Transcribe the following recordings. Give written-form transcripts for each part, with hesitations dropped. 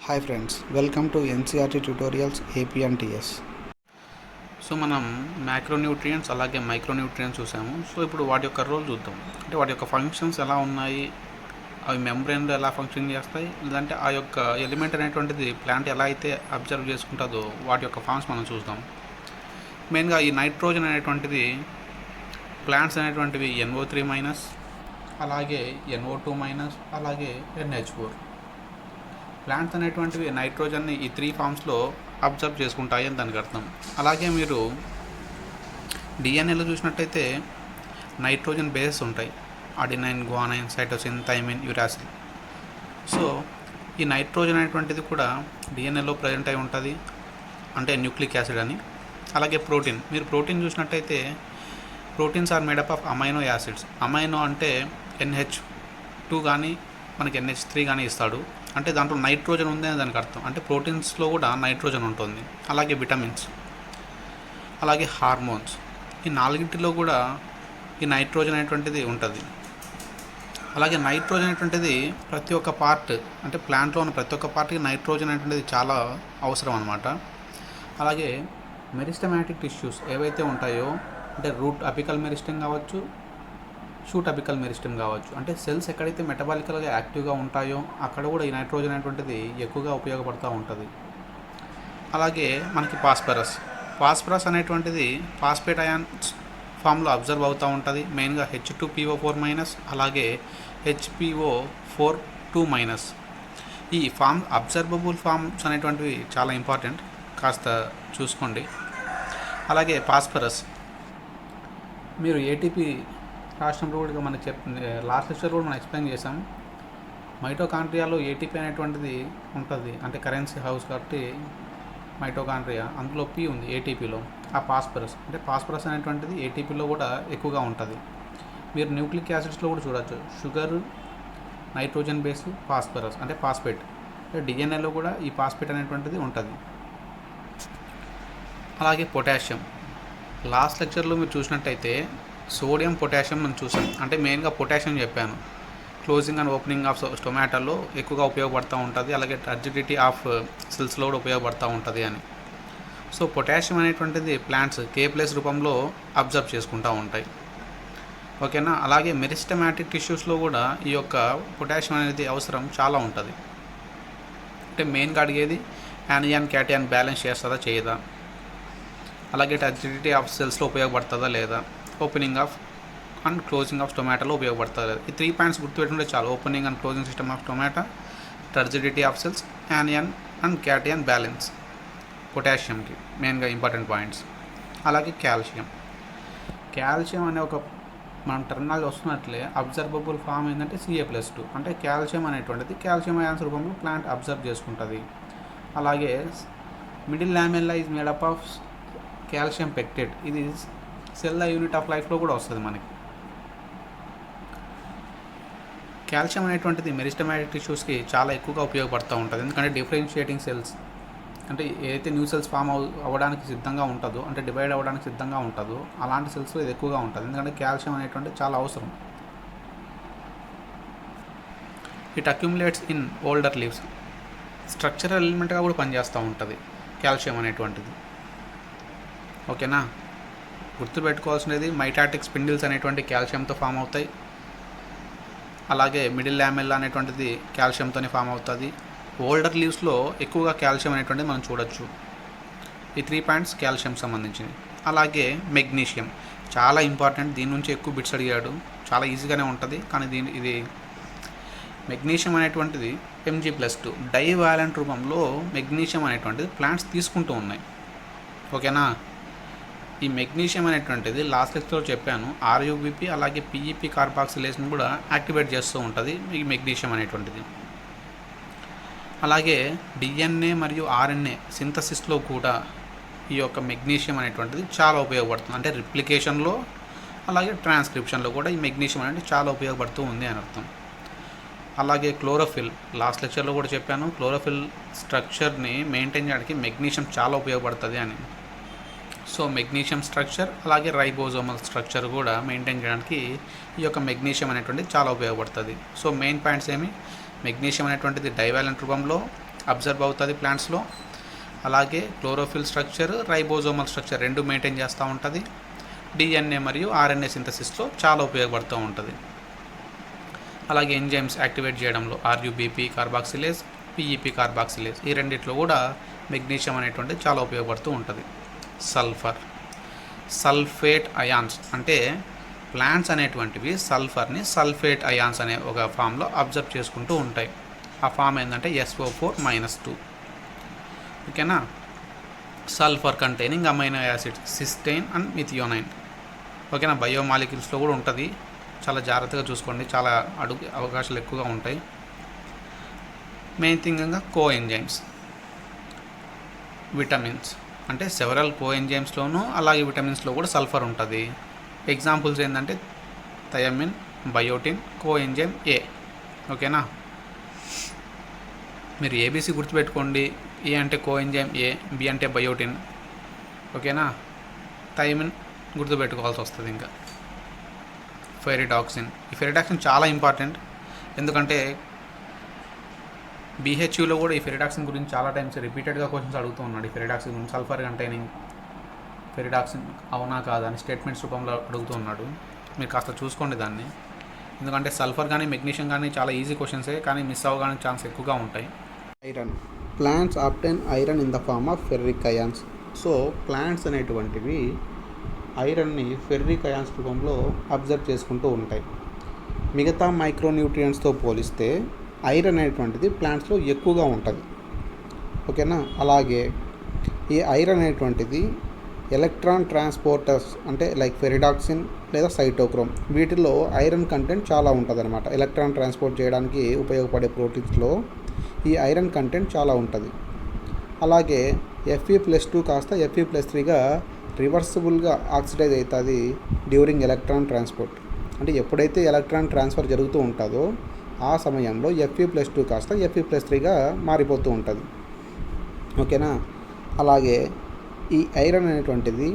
Hi friends, welcome to NCERT tutorials AP and TS. So మనం macronutrients అలాగే micronutrients చూసాము. So ఇప్పుడు వాటి యొక్క రోల్ చూద్దాం. అంటే వాటి యొక్క ఫంక్షన్స్ ఎలా ఉన్నాయి, అవి మెంబ్రెయిన్లో ఎలా ఫంక్షన్ చేస్తాయి, లేదంటే ఆ యొక్క ఎలిమెంట్ అనేటువంటిది ప్లాంట్ ఎలా అయితే అబ్జర్వ్ చేసుకుంటుందో వాటి యొక్క ఫార్మ్స్ మనం చూద్దాం. మెయిన్గా ఈ నైట్రోజన్ అనేటువంటిది ప్లాంట్స్ అనేటువంటివి NO3-, అలాగే NO2-, అలాగే NH4. ప్లాంట్స్ అనేటువంటివి నైట్రోజన్ని ఈ 3 ఫామ్స్లో అబ్జర్వ్ చేసుకుంటాయి అని దానికి అర్థం. అలాగే మీరు డిఎన్ఏలో చూసినట్టయితే నైట్రోజన్ బేసెస్ ఉంటాయి: adenine, guanine, cytosine, thymine, uracil. So ఈ నైట్రోజన్ అనేటువంటిది కూడా డిఎన్ఏలో ప్రజెంట్ అయి ఉంటుంది, అంటే న్యూక్లిక్ యాసిడ్ అని. అలాగే ప్రోటీన్, మీరు ప్రోటీన్ చూసినట్టయితే proteins are made up of amino acids. Amino అంటే NH2 కానీ మనకి NH3 కానీ ఇస్తాడు, అంటే దాంట్లో నైట్రోజన్ ఉంది అని దానికి అర్థం. అంటే ప్రోటీన్స్లో కూడా నైట్రోజన్ ఉంటుంది. అలాగే విటమిన్స్, అలాగే హార్మోన్స్, ఈ నాలుగింటిలో కూడా ఈ నైట్రోజన్ అనేటువంటిది ఉంటుంది. అలాగే నైట్రోజన్ అనేటువంటిది ప్రతి ఒక్క పార్ట్, అంటే ప్లాంట్లో ఉన్న ప్రతి ఒక్క పార్ట్కి నైట్రోజన్ అనేటువంటిది చాలా అవసరం అన్నమాట. అలాగే మెరిస్టమాటిక్ టిష్యూస్ ఏవైతే ఉంటాయో, అంటే రూట్ అపికల్ మెరిస్టమ్ కావచ్చు, షూట్ అపికల్ మెరిస్టమ్ కావచ్చు, అంటే సెల్స్ ఎక్కడైతే మెటబాలికల్గా యాక్టివ్గా ఉంటాయో అక్కడ కూడా ఈ నైట్రోజన్ అనేటువంటిది ఎక్కువగా ఉపయోగపడుతూ ఉంటుంది. అలాగే మనకి ఫాస్ఫరస్ అనేటువంటిది ఫాస్ఫేట్ అయాన్స్ ఫామ్లో అబ్జర్వ్ అవుతూ ఉంటుంది. మెయిన్గా H2PO4-, అలాగే HPO4-2-. ఈ అబ్జర్వబుల్ ఫామ్స్ అనేటువంటివి చాలా ఇంపార్టెంట్, కాస్త చూసుకోండి. అలాగే ఫాస్ఫరస్ మీరు ఏటీపీ రాష్ట్రంలో కూడా మనకి లాస్ట్ లెక్చర్ కూడా మనం ఎక్స్ప్లెయిన్ చేసాం. మైటోకాండ్రియాలో ఏటీపీ అనేటువంటిది ఉంటుంది, అంటే కరెన్సీ హౌస్ కాబట్టి మైటోకాండ్రియా, అందులో P ఉంది ఏటీపీలో. ఆ ఫాస్ఫరస్ అనేటువంటిది ఏటీపీలో కూడా ఎక్కువగా ఉంటుంది. మీరు న్యూక్లిక్ యాసిడ్స్లో కూడా చూడవచ్చు, షుగర్, నైట్రోజన్ బేస్, ఫాస్ఫరస్ అంటే ఫాస్ఫేట్. డిఎన్ఏలో కూడా ఈ ఫాస్ఫేట్ అనేటువంటిది ఉంటుంది. అలాగే పొటాషియం, లాస్ట్ లెక్చర్లో మీరు చూసినట్టయితే సోడియం, పొటాషియం మనం చూసాం. అంటే మెయిన్గా పొటాషియం చెప్పాను, క్లోజింగ్ అండ్ ఓపెనింగ్ ఆఫ్ స్టొమాటోలో ఎక్కువగా ఉపయోగపడుతూ ఉంటుంది. అలాగే టర్జిడిటీ ఆఫ్ సెల్స్లో కూడా ఉపయోగపడుతూ ఉంటుంది అని. సో పొటాషియం అనేటువంటిది ప్లాంట్స్ K+ రూపంలో అబ్జర్వ్ చేసుకుంటూ ఉంటాయి, ఓకేనా. అలాగే మెరిస్టమాటిక్ టిష్యూస్లో కూడా ఈ యొక్క పొటాషియం అనేది అవసరం చాలా ఉంటుంది. అంటే మెయిన్గా అడిగేది యానియాన్ క్యాటియాన్ బ్యాలెన్స్ చేస్తుందా చేయదా, అలాగే టర్జిడిటీ ఆఫ్ సెల్స్లో ఉపయోగపడుతుందా లేదా, opening of and closing of స్టొమాటోలో ఉపయోగపడుతుంది. ఈ 3 పాయింట్స్ గుర్తుపెట్టుకుంటే చాలు: opening and closing system of tomato, turgidity of cells, anion and cation balance. పొటాషియంకి మెయిన్గా ఇంపార్టెంట్ పాయింట్స్. అలాగే కాల్షియం అనే ఒక మన టర్మినాలజీ వస్తున్నట్లే అబ్జర్వబుల్ ఫామ్ ఏంటంటే Ca+2. అంటే కాల్షియం అనేటువంటిది కాల్షియం అయాన్స్ రూపంలో ప్లాంట్ అబ్జర్వ్ చేసుకుంటుంది. అలాగే middle lamella is made up of calcium pectate. ఇది సెల్ యూనిట్ ఆఫ్ లైఫ్లో కూడా వస్తుంది మనకి. కాల్షియం అనేటువంటిది మెరిస్టమాటిక్ టిష్యూస్కి చాలా ఎక్కువగా ఉపయోగపడుతూ ఉంటుంది. ఎందుకంటే డిఫరెన్షియేటింగ్ సెల్స్, అంటే ఏదైతే న్యూ సెల్స్ ఫామ్ అవ్వడానికి సిద్ధంగా ఉంటుందో, అంటే డివైడ్ అవ్వడానికి సిద్ధంగా ఉంటుందో అలాంటి సెల్స్లో ఇది ఎక్కువగా ఉంటుంది. ఎందుకంటే కాల్షియం అనేటువంటిది చాలా అవసరం. It accumulates in older leaves. Structural ఎలిమెంట్గా కూడా పనిచేస్తూ ఉంటుంది కాల్షియం అనేటువంటిది, ఓకేనా. గుర్తుపెట్టుకోవాల్సినది మైటాటిక్ స్పిండిల్స్ అనేటువంటి కాల్షియంతో ఫామ్ అవుతాయి. అలాగే మిడిల్ లామెల్లా అనేటువంటిది కాల్షియంతోనే ఫామ్ అవుతుంది. ఓల్డర్ లీవ్స్లో ఎక్కువగా కాల్షియం అనేటువంటిది మనం చూడొచ్చు. ఈ 3 పాయింట్స్ కాల్షియం సంబంధించినవి. అలాగే మెగ్నీషియం చాలా ఇంపార్టెంట్, దీని నుంచి ఎక్కువ బిట్స్ అడిగాడు. చాలా ఈజీగానే ఉంటుంది, కానీ ఇది మెగ్నీషియం అనేటువంటిది Mg+2 డైవాలెంట్ రూపంలో మెగ్నీషియం అనేటువంటిది ప్లాంట్స్ తీసుకుంటూ ఉన్నాయి, ఓకేనా. ఈ మెగ్నీషియం అనేటువంటిది లాస్ట్ లెక్చర్లో చెప్పాను, RUBP అలాగే PEP కార్బాక్సిలేషన్ కూడా యాక్టివేట్ చేస్తూ ఉంటుంది ఈ మెగ్నీషియం అనేటువంటిది. అలాగే DNA మరియు RNA సింథసిస్లో కూడా ఈ యొక్క మెగ్నీషియం అనేటువంటిది చాలా ఉపయోగపడుతుంది. అంటే రిప్లికేషన్లో అలాగే ట్రాన్స్క్రిప్షన్లో కూడా ఈ మెగ్నీషియం అనేది చాలా ఉపయోగపడుతూ ఉంది అని అర్థం. అలాగే క్లోరోఫిల్, లాస్ట్ లెక్చర్లో కూడా చెప్పాను, క్లోరోఫిల్ స్ట్రక్చర్ని మెయింటైన్ చేయడానికి మెగ్నీషియం చాలా ఉపయోగపడుతుంది అని. సో మెగ్నీషియం స్ట్రక్చర్ అలాగే రైబోజోమల్ స్ట్రక్చర్ కూడా మెయింటైన్ చేయడానికి ఈ యొక్క మెగ్నీషియం అనేటువంటిది చాలా ఉపయోగపడుతుంది. సో మెయిన్ పాయింట్స్ మెగ్నీషియం అనేటువంటిది డైవాలెంట్ రూపంలో, అబ్జర్వ్ అవుతుంది ప్లాంట్స్లో. అలాగే క్లోరోఫిల్ స్ట్రక్చర్, రైబోజోమల్ స్ట్రక్చర్ రెండు మెయింటైన్ చేస్తూ ఉంటుంది. డిఎన్ఏ మరియు ఆర్ఎన్ఏ సింథసిస్లో చాలా ఉపయోగపడుతూ ఉంటుంది. అలాగే ఎంజైమ్స్ యాక్టివేట్ చేయడంలో ఆర్యుబిపి కార్బాక్సిలేజ్, పిఈపి కార్బాక్సిలేజ్ ఈ రెండిట్లో కూడా మెగ్నీషియం అనేటువంటిది చాలా ఉపయోగపడుతూ ఉంటుంది. సల్ఫర్, సల్ఫేట్ అయాన్స్ అంటే ప్లాంట్స్ అనేటువంటివి సల్ఫర్ని సల్ఫేట్ అయాన్స్ అనే ఒక ఫామ్లో అబ్జర్వ్ చేసుకుంటూ ఉంటాయి. ఆ ఫామ్ ఏంటంటే SO4-2. ఓకేనా. Sulphur containing amino acids cystine and methionine. ఓకేనా. బయోమాలిక్యూల్స్లో కూడా ఉంటుంది, చాలా జాగ్రత్తగా చూసుకోండి, చాలా అవకాశాలు ఎక్కువగా ఉంటాయి. మెయిన్ థింగ్గా కో ఎంజైమ్స్, విటమిన్స్ అంటే సెవరల్ కో ఎంజైమ్స్లోనూ అలాగే విటమిన్స్లో కూడా సల్ఫర్ ఉంటుంది. ఎగ్జాంపుల్స్ ఏంటంటే థయమిన్, బయోటిన్, కో ఎంజైమ్ ఏ. ఓకేనా. మీరు ఏబీసీ గుర్తుపెట్టుకోండి. ఏ అంటే కో ఎంజైమ్ ఏ, బి అంటే బయోటిన్. ఓకేనా. థైమిన్ గుర్తుపెట్టుకోవాల్సి వస్తుంది. ఇంకా ఫెరిడాక్సిన్. ఈ ఫెరిడాక్సిన్ చాలా ఇంపార్టెంట్, ఎందుకంటే బీహెచ్యూలో కూడా ఈ ఫెరిడాక్సిన్ గురించి చాలా టైమ్స్ రిపీటెడ్గా క్వశ్చన్స్ అడుగుతూ ఉన్నాడు. ఈ ఫెరిడాక్సిన్ గురించి సల్ఫర్ కంటైనింగ్ ఫెరిడాక్సిన్ అవునా కాదా అని స్టేట్మెంట్స్ రూపంలో అడుగుతూ ఉన్నాడు. మీరు కాస్త చూసుకోండి దాన్ని, ఎందుకంటే సల్ఫర్ కానీ మెగ్నీషియం కానీ చాలా ఈజీ క్వశ్చన్సే, కానీ మిస్ అవ్వడానికి ఛాన్స్ ఎక్కువగా ఉంటాయి. Iron. Plants obtain iron in the form of ferric ions. So plants అనేటువంటివి ఐరన్ని ఫెర్రిక్ అయాన్స్ రూపంలో అబ్జర్వ్ చేసుకుంటూ ఉంటాయి. మిగతా మైక్రోన్యూట్రియంట్స్తో పోలిస్తే ఐరన్ అనేటువంటిది ప్లాంట్స్లో ఎక్కువగా ఉంటుంది. ఓకేనా. అలాగే ఈ ఐరన్ అనేటువంటిది ఎలక్ట్రాన్ ట్రాన్స్పోర్టర్స్ అంటే లైక్ ఫెరిడాక్సిన్ లేదా సైటోక్రోమ్ వీటిల్లో ఐరన్ కంటెంట్ చాలా ఉంటుంది అనమాట. ఎలక్ట్రాన్ ట్రాన్స్పోర్ట్ చేయడానికి ఉపయోగపడే ప్రోటీన్స్లో ఈ ఐరన్ కంటెంట్ చాలా ఉంటుంది. అలాగే Fe+2 కాస్త Fe+3గా రివర్సిబుల్గా ఆక్సిడైజ్ అవుతుంది డ్యూరింగ్ ఎలక్ట్రాన్ ట్రాన్స్పోర్ట్. అంటే ఎప్పుడైతే ఎలక్ట్రాన్ ట్రాన్స్ఫర్ జరుగుతూ ఉంటుందో ఆ సమయంలో Fe+2 కాస్త Fe+3గా మారిపోతూ ఉంటుంది. ఓకేనా. అలాగే ఈ ఐరన్ అనేటువంటిది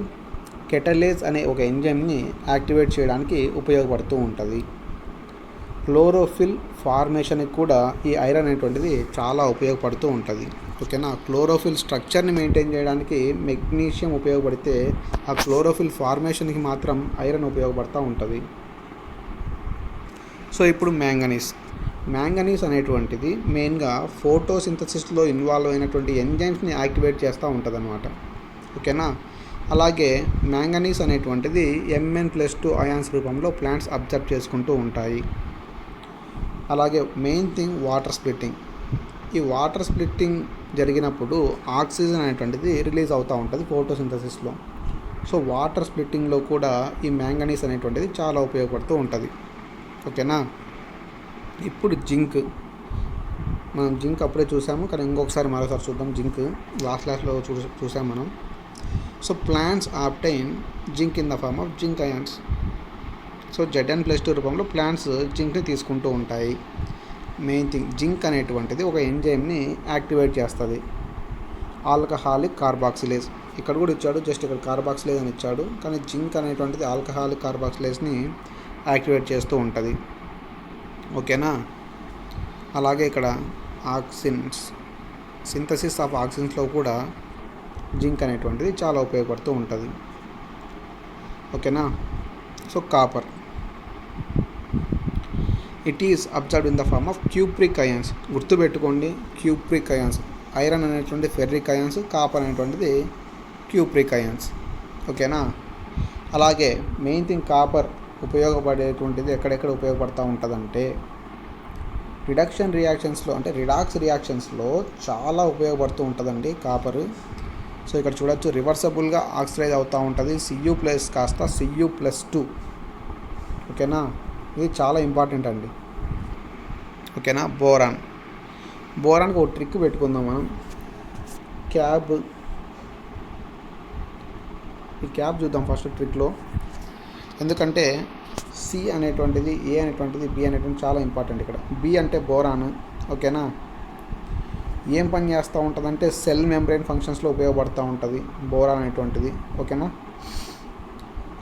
కెటలేజ్ అనే ఒక ఎంజైమ్ని యాక్టివేట్ చేయడానికి ఉపయోగపడుతూ ఉంటుంది. క్లోరోఫిల్ ఫార్మేషన్కి కూడా ఈ ఐరన్ అనేటువంటిది చాలా ఉపయోగపడుతూ ఉంటుంది. ఓకేనా. క్లోరోఫిల్ స్ట్రక్చర్ని మెయింటైన్ చేయడానికి మెగ్నీషియం ఉపయోగపడితే ఆ క్లోరోఫిల్ ఫార్మేషన్కి మాత్రం ఐరన్ ఉపయోగపడుతూ ఉంటుంది. సో ఇప్పుడు మ్యాంగనీస్ అనేటువంటిది మెయిన్గా ఫోటోసింథసిస్లో ఇన్వాల్వ్ అయినటువంటి ఎంజైమ్స్ని యాక్టివేట్ చేస్తూ ఉంటుంది అన్నమాట. ఓకేనా. అలాగే మ్యాంగనీస్ అనేటువంటిది Mn+2 అయాన్స్ రూపంలో ప్లాంట్స్ అబ్జర్వ్ చేసుకుంటూ ఉంటాయి. అలాగే మెయిన్ థింగ్ వాటర్ స్ప్లిట్టింగ్. ఈ వాటర్ స్ప్లిట్టింగ్ జరిగినప్పుడు ఆక్సిజన్ అనేటువంటిది రిలీజ్ అవుతూ ఉంటుంది ఫోటోసింథసిస్లో. సో వాటర్ స్ప్లిట్టింగ్లో కూడా ఈ మ్యాంగనీస్ అనేటువంటిది చాలా ఉపయోగపడుతూ ఉంటుంది. ఓకేనా. ఇప్పుడు జింక్. మనం జింక్ అప్పుడే చూసాము, కానీ ఇంకొకసారి మరోసారి చూద్దాం. జింక్ లాస్ట్ క్లాస్లో చూసాం మనం. So plants obtain zinc in the form of zinc ions. So Zn+2 రూపంలో ప్లాంట్స్ జింక్ని తీసుకుంటూ ఉంటాయి. మెయిన్ థింగ్ జింక్ అనేటువంటిది ఒక ఎంజైమ్ని యాక్టివేట్ చేస్తుంది, ఆల్కహాలిక్ కార్బాక్సిలేజ్. ఇక్కడ కూడా ఇచ్చాడు, జస్ట్ ఇక్కడ కార్బాక్సిలేజ్ అని ఇచ్చాడు, కానీ జింక్ అనేటువంటిది ఆల్కహాలిక్ కార్బాక్సిలేజ్ని యాక్టివేట్ చేస్తూ ఉంటుంది. ఓకేనా. అలాగే ఇక్కడ ఆక్సిన్స్, సింథసిస్ ఆఫ్ ఆక్సిన్స్లో కూడా జింక్ అనేటువంటిది చాలా ఉపయోగపడుతూ ఉంటుంది. ఓకేనా. So copper, it is observed in the form of cupric ions. గుర్తుపెట్టుకోండి, క్యూప్రిక్ అయాన్స్. ఐరన్ అనేటువంటి ఫెర్రిక్ అయాన్స్, కాపర్ అనేటువంటిది క్యూప్రిక్ అయాన్స్. ఓకేనా. అలాగే మెయిన్ థింగ్ కాపర్ ఉపయోగపడేటువంటిది ఎక్కడెక్కడ ఉపయోగపడుతూ ఉంటుందంటే రిడక్షన్ రియాక్షన్స్లో, అంటే రిడాక్స్ రియాక్షన్స్లో చాలా ఉపయోగపడుతూ ఉంటుందండి కాపర్. సో ఇక్కడ చూడొచ్చు, రివర్సబుల్గా ఆక్సిడైజ్ అవుతూ ఉంటుంది. Cu+ కాస్త Cu+2. ఓకేనా. ఇది చాలా ఇంపార్టెంట్ అండి. ఓకేనా. బోరాన్కి ఒక ట్రిక్ పెట్టుకుందాం మనం. ఈ క్యాబ్ చూద్దాం ఫస్ట్ ట్రిక్లో, ఎందుకంటే సి అనేటువంటిది, ఏ అనేటువంటిది, బి అనేటువంటిది చాలా ఇంపార్టెంట్. ఇక్కడ బి అంటే బోరాన్. ఓకేనా. ఏం పని చేస్తూ ఉంటుందంటే సెల్ మెంబ్రెయిన్ ఫంక్షన్స్లో ఉపయోగపడుతూ ఉంటుంది బోరాన్ అనేటువంటిది. ఓకేనా.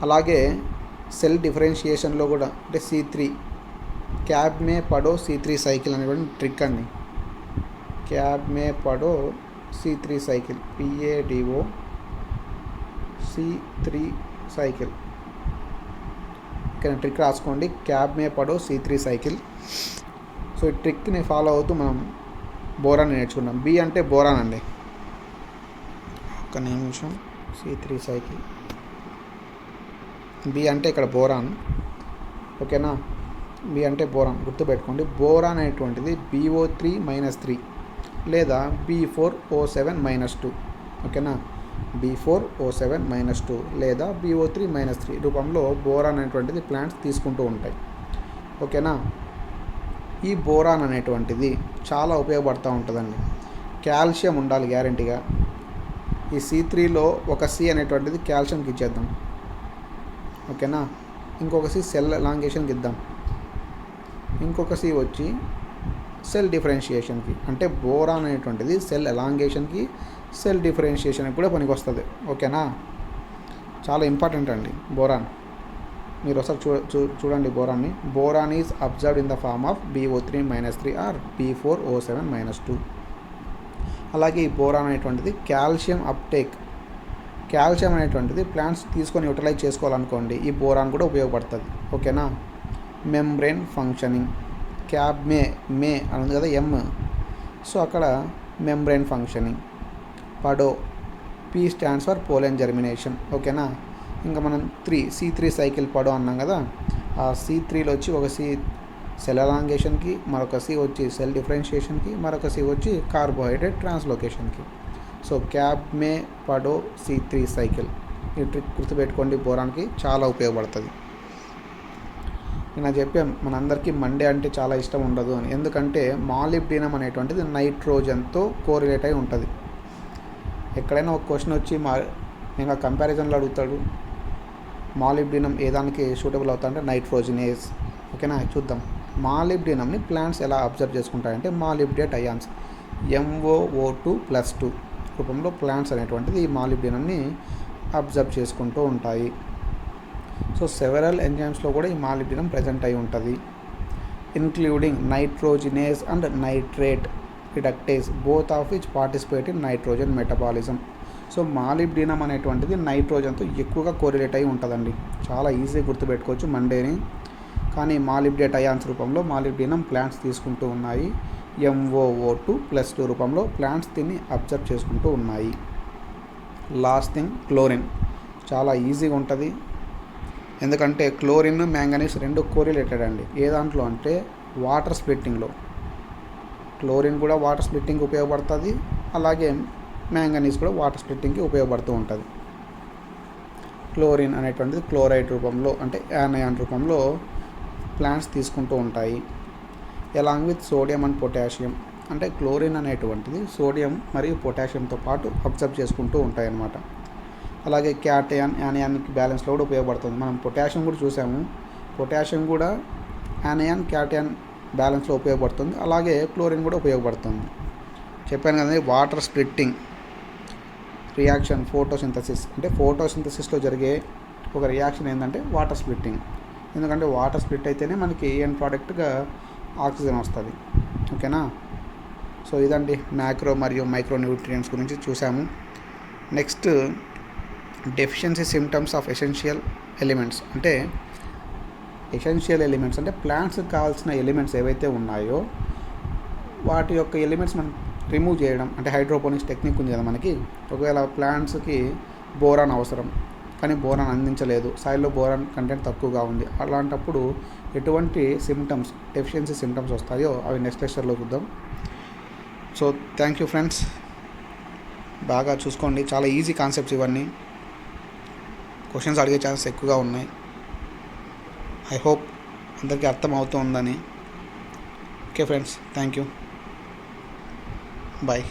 అలాగే సెల్ డిఫరెన్షియేషన్లో కూడా, అంటే C3 క్యాబ్ మే పడో C3 సైకిల్ అనేటువంటి ట్రిక్ అండి. క్యాబ్ మే పడో C3 cycle, PADO C3 cycle. ఇక్కడ ట్రిక్ రాసుకోండి, క్యాబ్ మే పడో C3 సైకిల్. సో ఈ ట్రిక్ని ఫాలో అవుతూ మనం బోరాన్ నేర్చుకున్నాం. బి అంటే బోరాన్ అండి. ఒక నిమిషం. C3 సైకిల్, బి అంటే ఇక్కడ బోరాన్. ఓకేనా, బి అంటే బోరాన్ గుర్తుపెట్టుకోండి. బోరాన్ అనేటువంటిది BO3-3 లేదా B4O7-2. ఓకేనా, B4O7-2 లేదా BO3-3 రూపంలో బోరాన్ అనేటువంటిది ప్లాంట్స్ తీసుకుంటూ ఉంటాయి. ఓకేనా, ఈ బోరాన్ అనేటువంటిది చాలా ఉపయోగపడుతూ ఉంటుందండి. కాల్షియం ఉండాలి గ్యారంటీగా. ఈ C3లో ఒక C అనేటువంటిది కాల్షియంకి ఇచ్చేద్దాం. ఓకేనా, ఇంకొక C సెల్ ఎలాంగేషన్కి ఇద్దాం. ఇంకొక C వచ్చి సెల్ డిఫరెన్షియేషన్కి. అంటే బోరాన్ అనేటువంటిది సెల్ ఎలాంగేషన్కి, సెల్ డిఫరెన్షియేషన్కి కూడా పనికి వస్తుంది. ఓకేనా, చాలా ఇంపార్టెంట్ అండి బోరాన్. మీరు ఒకసారి చూడండి బోరాన్ని. Boron is observed in the form of BO3-3 or B4O7-2. అలాగే ఈ బోరాన్ అనేటువంటిది కాల్షియం అప్టేక్. కాల్షియం అనేటువంటిది ప్లాంట్స్ తీసుకొని యూటిలైజ్ చేసుకోవాలనుకోండి, ఈ బోరాన్ కూడా ఉపయోగపడుతుంది. ఓకేనా, మెంబ్రెయిన్ ఫంక్షనింగ్. క్యాబ్ మే అని కదా M, సో అక్కడ మెంబ్రెయిన్ ఫంక్షనింగ్. పడో, P stands for pollen germination. ఓకేనా, ఇంకా మనం C3 సైకిల్ పడో అన్నాం కదా. ఆ C3లో వచ్చి ఒక C సెల్ ఎలాంగేషన్కి, మరొక C వచ్చి సెల్ డిఫరెన్షియేషన్కి, మరొక C వచ్చి కార్బోహైడ్రేట్ ట్రాన్స్లోకేషన్కి. సో క్యాబ్ మే పడో C3 సైకిల్. ఈ ట్రిక్ గుర్తుపెట్టుకోండి, బోరాన్కి చాలా ఉపయోగపడుతుంది. నేను చెప్పాను మనందరికీ మండే అంటే చాలా ఇష్టం ఉండదు అని. ఎందుకంటే మాలిబ్డినం అనేటువంటిది నైట్రోజన్తో కోరిలేట్ అయి ఉంటుంది. ఎక్కడైనా ఒక క్వశ్చన్ వచ్చి ఇంకా కంపారిజన్లో అడుగుతాడు, మాలిబ్డినం ఏ దానికి సూటబుల్ అవుతా అంటే నైట్రోజినేస్. ఓకేనా, చూద్దాం. మాలిబ్డినంని ప్లాంట్స్ ఎలా అబ్జర్వ్ చేసుకుంటాయంటే మాలిబ్డేట్ అయాన్స్ MOO2+2 రూపంలో ప్లాంట్స్ అనేటువంటిది ఈ మాలిబ్డినంని అబ్జర్వ్ చేసుకుంటూ ఉంటాయి. సో సెవెరల్ ఎంజైమ్స్లో కూడా ఈ మాలిబ్డినం ప్రజెంట్ అయి ఉంటుంది, including nitrogenase and nitrate reductase, both of which participate in nitrogen metabolism. So molybdenum అనేటువంటిది నైట్రోజన్తో ఎక్కువగా కోరిలేట్ అయి ఉంటుందండి. చాలా ఈజీగా గుర్తుపెట్టుకోవచ్చు మండేని. కానీ మాలిబ్డేట్ అయాన్స్ రూపంలో మాలిబ్డినం ప్లాంట్స్ తీసుకుంటూ ఉన్నాయి. MOO2+2 రూపంలో ప్లాంట్స్ దీన్ని అబ్జర్వ్ చేసుకుంటూ ఉన్నాయి. Last thing chlorine. చాలా ఈజీగా ఉంటుంది, ఎందుకంటే క్లోరిన్ మ్యాంగనీస్ రెండు కోరిలేటెడ్ అండి. ఏ దాంట్లో అంటే వాటర్ స్ప్లిట్టింగ్లో. క్లోరిన్ కూడా వాటర్ స్ప్లిట్టింగ్కి ఉపయోగపడుతుంది, అలాగే మ్యాంగనీస్ కూడా వాటర్ స్ప్లిట్టింగ్కి ఉపయోగపడుతూ ఉంటుంది. క్లోరిన్ అనేటువంటిది క్లోరైడ్ రూపంలో అంటే యానయాన్ రూపంలో ప్లాంట్స్ తీసుకుంటూ ఉంటాయి. Along with sodium and potassium. అంటే క్లోరిన్ అనేటువంటిది సోడియం మరియు పొటాషియంతో పాటు అబ్జర్వ్ చేసుకుంటూ ఉంటాయి అన్నమాట. అలాగే క్యాటయాన్ యానయాన్కి బ్యాలెన్స్లో కూడా ఉపయోగపడుతుంది. మనం పొటాషియం కూడా చూసాము, పొటాషియం కూడా యానయాన్ క్యాటయాన్ బ్యాలెన్స్లో ఉపయోగపడుతుంది. అలాగే క్లోరిన్ కూడా ఉపయోగపడుతుంది. చెప్పాను కదండి, వాటర్ స్ప్లిట్టింగ్ రియాక్షన్ ఫోటోసింథసిస్. అంటే ఫోటోసింథసిస్లో జరిగే ఒక రియాక్షన్ ఏంటంటే వాటర్ స్ప్లిట్టింగ్. ఎందుకంటే వాటర్ స్ప్లిట్ అయితేనే మనకి ఎండ్ ప్రోడక్ట్గా ఆక్సిజన్ వస్తుంది. ఓకేనా, సో ఇదండి మ్యాక్రో మరియు మైక్రో న్యూట్రియంట్స్ గురించి చూసాము. Next deficiency symptoms of essential elements. అంటే ఎసెన్షియల్ ఎలిమెంట్స్ అంటే ప్లాంట్స్కి కావాల్సిన ఎలిమెంట్స్ ఏవైతే ఉన్నాయో వాటి యొక్క ఎలిమెంట్స్ మనం రిమూవ్ చేయడం. అంటే హైడ్రోపోనిక్స్ టెక్నిక్ ఉంది కదా మనకి. ఒకవేళ ప్లాంట్స్కి బోరాన్ అవసరం కానీ బోరాన్ అందించలేదు, సాయిల్లో బోరాన్ కంటెంట్ తక్కువగా ఉంది, అలాంటప్పుడు ఎటువంటి సిమ్టమ్స్ డెఫిషియన్సీ సిమ్టమ్స్ వస్తాయో అవి నెక్స్ట్ లెక్చర్లో చూద్దాం. సో థ్యాంక్ యూ ఫ్రెండ్స్, బాగా చూసుకోండి. చాలా ఈజీ కాన్సెప్ట్స్ ఇవన్నీ. క్వశ్చన్స్ అడిగే ఛాన్సెస్ ఎక్కువగా ఉన్నాయి. ఐ హోప్ అందరికీ అర్థం అవుతుందని. Okay friends, thank you, bye.